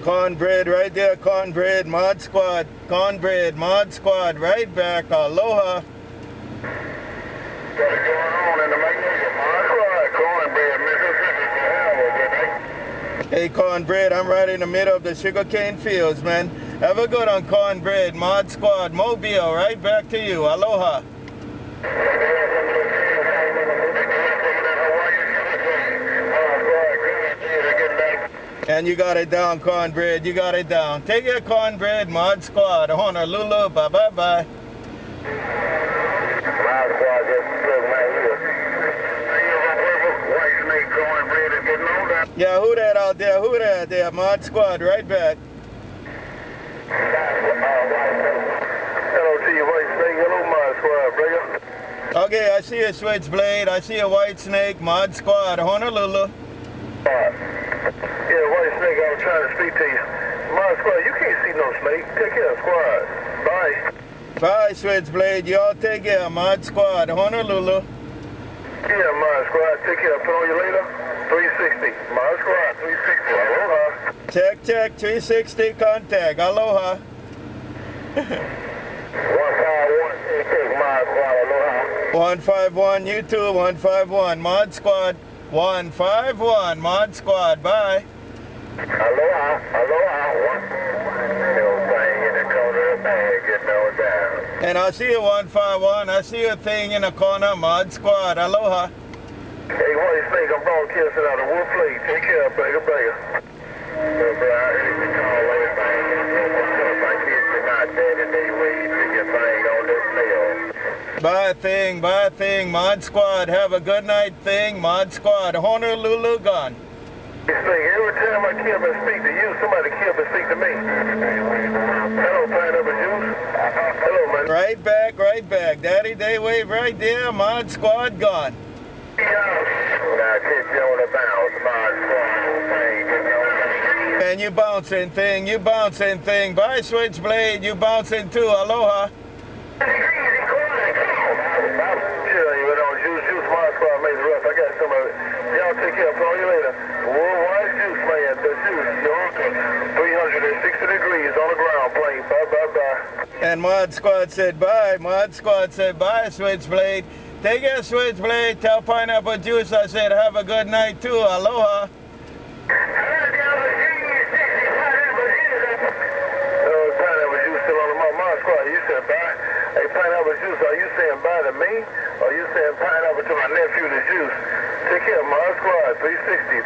CornBread right there, CornBread, ModSquad, CornBread, ModSquad, right back, aloha. What's going on in the Magnesia? ModSquad, CornBread, Mississippi. Hey CornBread, I'm right in the middle of the sugarcane fields, man. Have a good on CornBread, ModSquad, Mobile, right back to you, aloha. And you got it down, CornBread, you got it down. Take your CornBread, ModSquad, Honolulu, bye-bye-bye. ModSquad just took my ear. WhiteSnake, CornBread is getting on down. Yeah, who that out there? Who that there? ModSquad, right back. Hello to you, WhiteSnake. Hello, ModSquad, brother. Okay, I see a SwitchBlade, I see a WhiteSnake, ModSquad, Honolulu. Yeah, WhiteSnake, I was trying to speak to you. ModSquad, you can't see no snake. Take care, squad. Bye. Bye, SwitchBlade. Y'all take care, ModSquad, Honolulu. Yeah, ModSquad, take care. Put on you later. 360. ModSquad, 360. Aloha. Check, 360 contact, aloha. 151, take ModSquad, aloha. 151, you too, 151, ModSquad. 151, ModSquad, bye. Aloha, aloha. Little thing in the corner of the bag, getting on down. And I see a 151, I see a thing in the corner, ModSquad, aloha. Hey, WhiteSnake, I'm broadcasting out of Wood Plate. Take care, brother. Bro, I heard you call everything. My kids are not dead and they wait to get thing on this mail. Bye thing, ModSquad, have a good night thing, ModSquad, Honolulu gone. Every time I come and speak to you, somebody come and speak to me. Hello, pineapple juice. Hello, man. Right back. Daddy Day Wave right there, ModSquad gone. Now, kick you on the bounce, ModSquad. And you bouncing thing. Bye, SwitchBlade, you bouncing too, aloha. Juice, ModSquad made it rough. I got some of it. Y'all take care. I'll call you later. Worldwide juice, man. The juice. You're welcome. 360 degrees on the ground plane. Bye. And ModSquad said bye. ModSquad said bye, SwitchBlade. Take care, SwitchBlade. Tell Pineapple Juice I said have a good night too. Aloha. Pineapple Juice still on the ModSquad. You said bye. Hey, Pineapple Juice, are you saying bye to me? Or are you saying pineapple to my nephew, the Juice? Take care, ModSquad. 360.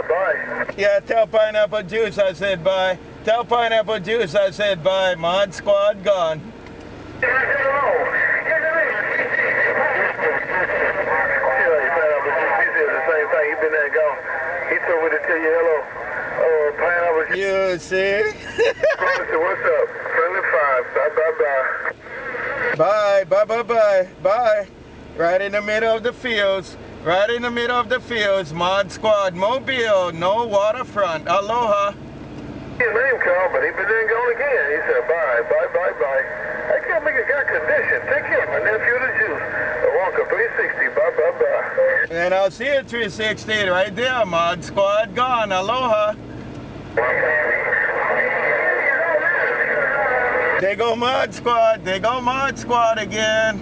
Bye. Yeah, tell Pineapple Juice I said bye. Tell Pineapple Juice I said bye. ModSquad gone. He been there gone. He told me to tell you hello. Oh, Pineapple Juice. You see? What's up? Friendly 5. Bye. Right in the middle of the fields. ModSquad, Mobile, no waterfront. Aloha. His name called, but he been there gone again. He said bye. I can't make a guy condition. Take care, my nephew, the Juice. Walker 360. Bye. And I'll see you 360 right there, ModSquad gone. Aloha. They go ModSquad again.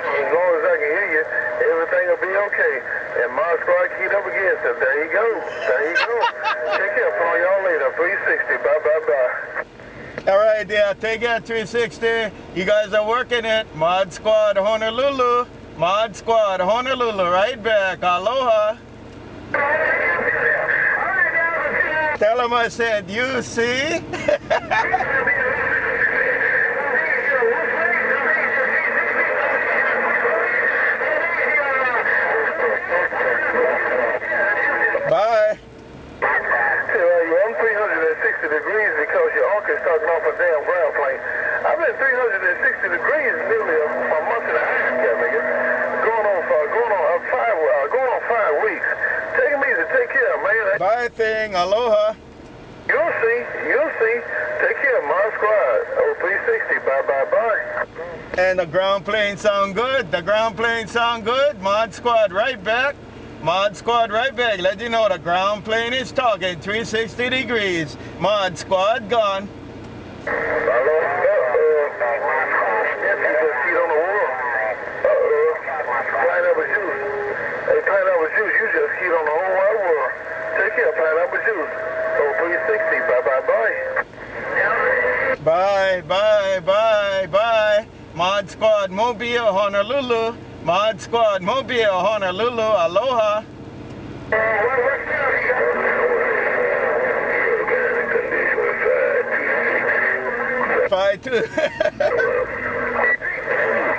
As long as I can hear you, everything will be okay. And ModSquad keyed up again, so there you go. Take care, put on y'all later. 360, bye. All right, yeah, take care, 360. You guys are working it. ModSquad Honolulu, right back. Aloha. Tell them I said, you see? Bye. I'm 360 degrees because your uncle is talking off a damn ground plane. I've been 360 degrees nearly a month and a half, nigga. Going on 5 weeks. Take it easy, take care, man. Bye thing, aloha. You'll see. Take care, ModSquad. 360, bye. And the ground plane sound good. ModSquad right back. Mod Squad right back. Let you know the ground plane is talking 360 degrees. Mod Squad gone. Pineapple juice. Hey, pineapple juice, you just keyed on the whole wide world. Take care, pineapple juice. Oh, 360. Bye. Bye. Mod Squad Mobile, Honolulu. Mod Squad Mobile, Honolulu. Aloha.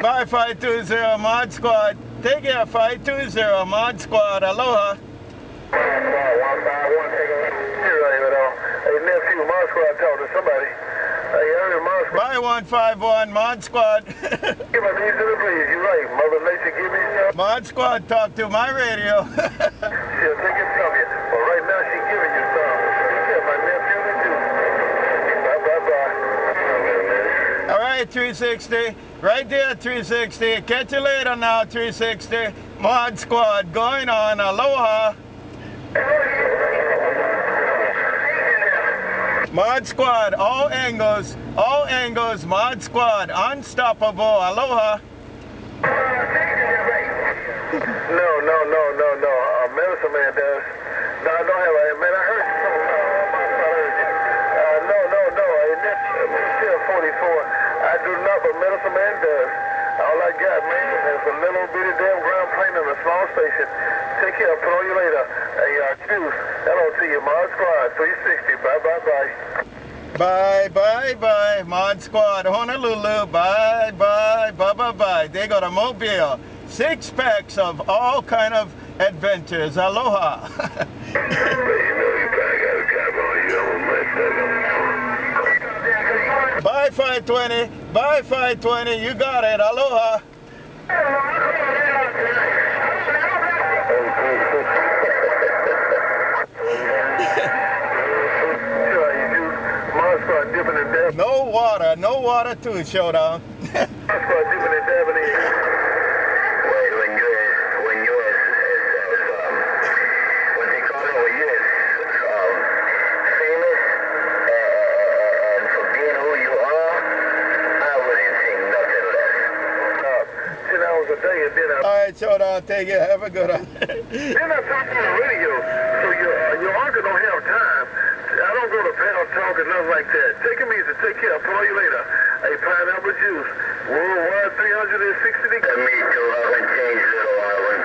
520 Mod Squad. Take care, 520 Mod Squad. Aloha. Hey, nephew, Mod Squad talk to somebody. Hey, Mod Squad. Bye 151 Mod Squad. Give my knees to the breeze. You're right. Mother Nature give me some. Mod Squad talk to my radio. She'll take it from you. Well, right now she's giving you some. Take care, my nephew and you. Bye. All right, 360. Right there, 360. Catch you later now, 360. Mod Squad going on. Aloha. Mod Squad, all angles, Mod Squad, unstoppable. Aloha. No. Medicine man does. No, I don't have a man. I heard you. No. Still 44. I do not, but medicine man does. All I got, man, is a little bitty damn ground plane and a small station. Take care. Put on you later. Hey, juice. Hello to you, Mod Squad 360. Bye. Bye. Mod Squad, Honolulu. Bye. They got a mobile. 6 packs of all kind of adventures. Aloha. Bye 520. You got it. Aloha. No water too, Showdown. All right, Showdown, take it. Have a good one. Then I talk on the radio, so your uncle don't have time. I don't go to panel talk or nothing like that. Take it easy. Take care. I'll call you later. Hey, pineapple juice. Worldwide 360 degrees. Me too. I went change little while.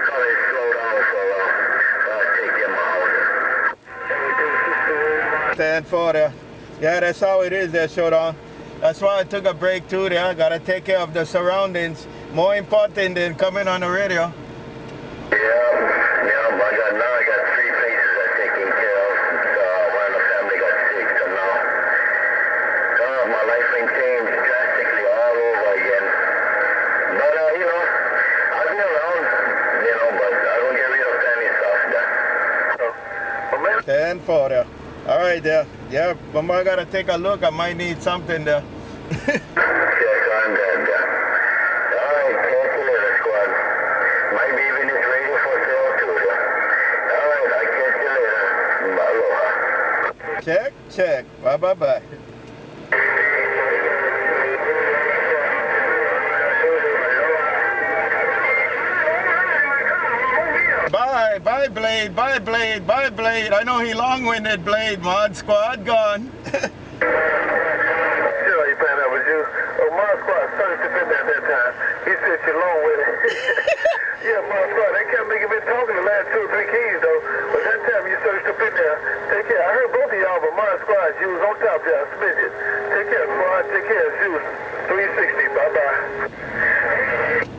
Call it slow down for a while. Take care, my house. Stand for there. Yeah, that's how it is there, Showdown. That's why I took a break too there. I gotta take care of the surroundings. More important than coming on the radio. Yeah, but now I got 3 places I'm taking care of. One of the family got sick, so now my life ain't changed drastically all over again. But I'll be around, but I don't get rid of family stuff. Stand for there. All right there. Yeah, but I gotta take a look. I might need something there. Check on that. Alright, catch you later, squad. Might be even this radio for sale too. Alright, I'll catch you later. Aloha. Check. Bye. Bye, Blade. I know he long-winded, Blade. Mod Squad gone. Sure, you pineapple juice. Oh, Mod Squad searched up in there that time. He said you're long-winded. Yeah, Mod Squad, they kept making me talking the last 2 or 3 keys, though. But that time you searched up in there. Take care. I heard both of y'all, but Mod Squad, you was on top there. Smidget. Take care, Squad. Take care, Juice. 360. Bye-bye.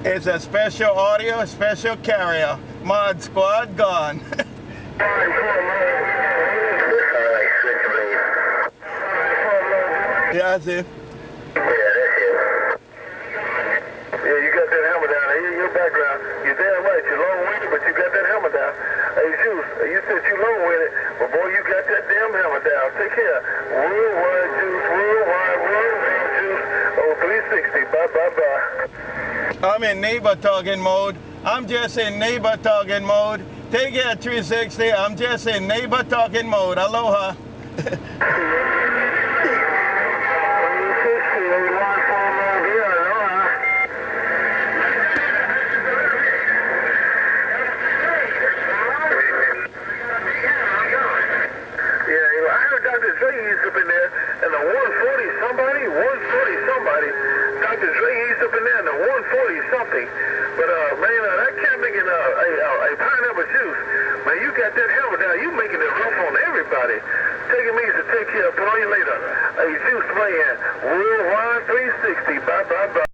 It's a special audio, special carrier. Mod Squad gone. SwitchBlade. Yeah, I see. Yeah, that's it. Yeah, you got that hammer down. Your background. You're damn right. You're long-winded, but you got that hammer down. Hey, Juice, you said you long-winded, but boy, you got that damn hammer down. Take care. Worldwide Juice. Oh, 360. Bye. I'm in neighbor talking mode. I'm just in neighbor talking mode. Take care, 360. I'm just in neighbor talking mode. Aloha. He's up in there, and the 140 somebody, Dr. Dre, he's up in there, and the 140 something. But man, that cat making a pineapple juice. Man, you got that hammer down. You making it rough on everybody. Take it easy. Take care. Put on you later. A juice man. Worldwide 360. Bye bye bye.